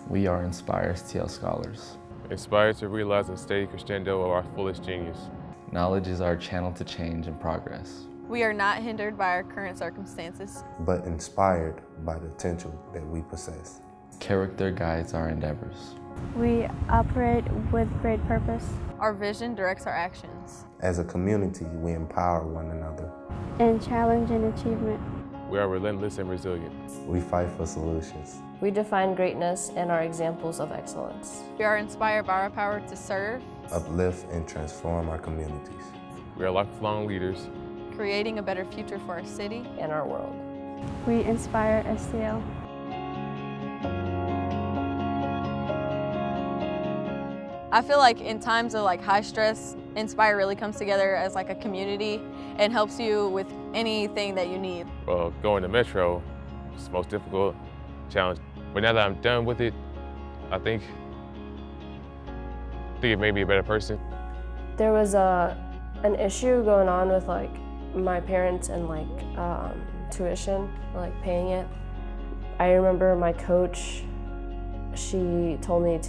We are inspireSTL scholars. Inspired to realize and steady crescendo of our fullest genius. Knowledge is our channel to change and progress. We are not hindered by our current circumstances, but inspired by the potential that we possess. Character guides our endeavors. We operate with great purpose. Our vision directs our actions. As a community, we empower one another. In challenge and achievement. We are relentless and resilient. We fight for solutions. We define greatness and are examples of excellence. We are inspired by our power to serve, uplift, and transform our communities. We are lifelong leaders, creating a better future for our city and our world. We inspireSTL. I feel like in times of high stress, Inspire really comes together as a community and helps you with anything that you need. Well, going to Metro is the most difficult challenge. But now that I'm done with it, I think it made me a better person. There was an issue going on with my parents and tuition, paying it. I remember my coach, she told me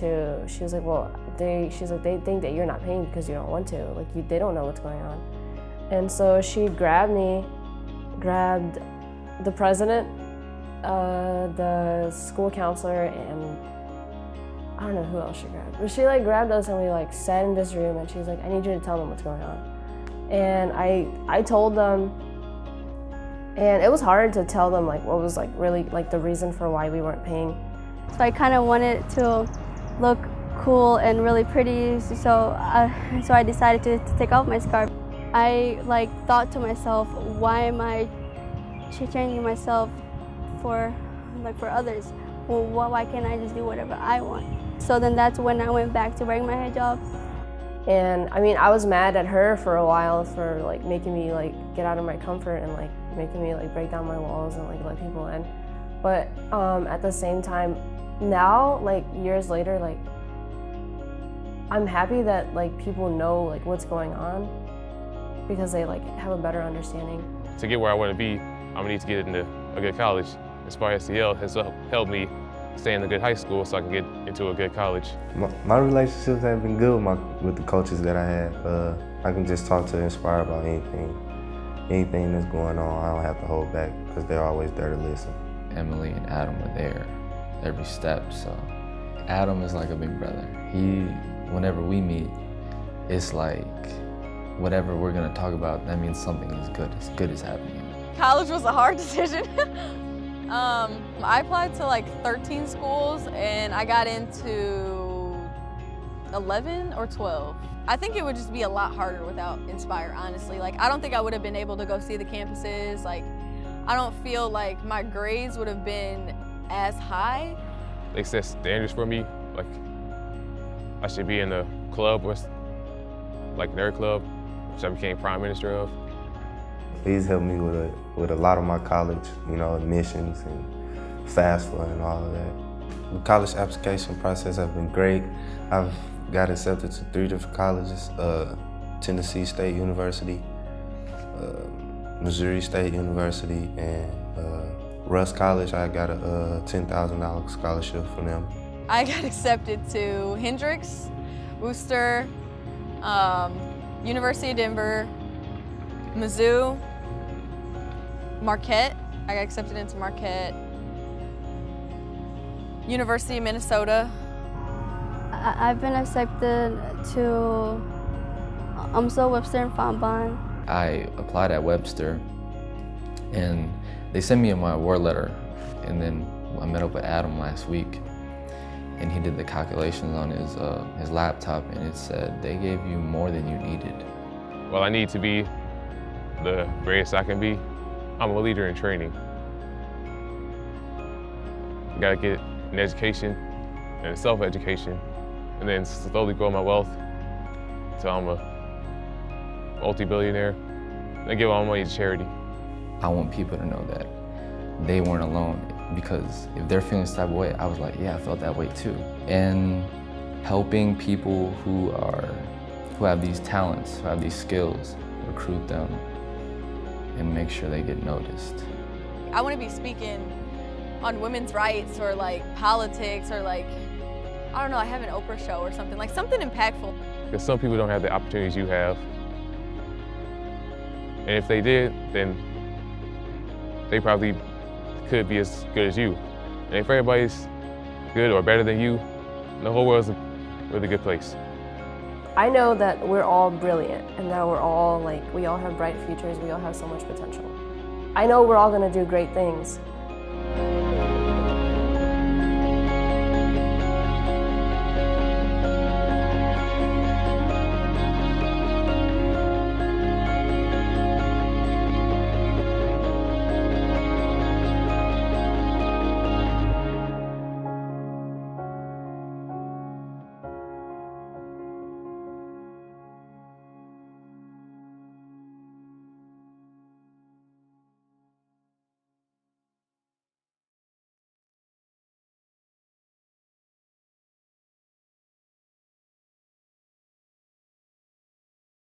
she was like, well, they think that you're not paying because you don't want to. They don't know what's going on. And so she grabbed the president, the school counselor, and I don't know who else she grabbed. But she grabbed us and we sat in this room and she was like, I need you to tell them what's going on. And I told them, and it was hard to tell them what was really the reason for why we weren't paying. So I kind of wanted to look cool and really pretty, so I decided to take off my scarf. I thought to myself, why am I changing myself for others? Well, why can't I just do whatever I want? So then that's when I went back to wearing my hijab. And I mean, I was mad at her for a while for making me get out of my comfort and making me break down my walls and let people in. But at the same time, now years later, I'm happy that people know what's going on because they have a better understanding. To get where I want to be, I'm gonna need to get into a good college. inspireSTL has helped me stay in a good high school so I can get into a good college. My relationships have been good with the coaches that I have. I can just talk to Inspire about anything that's going on. I don't have to hold back because they're always there to listen. Emily and Adam were there every step, so Adam is like a big brother. Whenever we meet, it's whatever we're gonna talk about, that means something good is happening. College was a hard decision. I applied to 13 schools and I got into 11 or 12. I think it would just be a lot harder without Inspire, honestly. I don't think I would have been able to go see the campuses. I don't feel like my grades would have been as high. They set standards for me. I should be in a club, Nerd Club, which I became prime minister of. He's helped me with a lot of my college, admissions and FAFSA and all of that. The college application process has been great. I've got accepted to 3 different colleges, Tennessee State University, Missouri State University, and Russ College. I got a $10,000 scholarship from them. I got accepted to Hendrix, Worcester, University of Denver, Mizzou, Marquette. I got accepted into Marquette, University of Minnesota. I've been accepted to Webster and Fontbonne. I applied at Webster, and they sent me my award letter, and then I met up with Adam last week, and he did the calculations on his laptop, and it said they gave you more than you needed. Well, I need to be the greatest I can be. I'm a leader in training. I gotta get an education and a self-education, and then slowly grow my wealth until I'm a multi-billionaire, and give all my money to charity. I want people to know that they weren't alone, because if they're feeling this type of way, I was like, yeah, I felt that way too. And helping people who have these talents, who have these skills, recruit them and make sure they get noticed. I want to be speaking on women's rights or politics or I don't know, I have an Oprah show or something, like something impactful. Because some people don't have the opportunities you have. And if they did, then they probably could be as good as you. And if everybody's good or better than you, the whole world's a really good place. I know that we're all brilliant and that we're all we all have bright futures, we all have so much potential. I know we're all gonna do great things,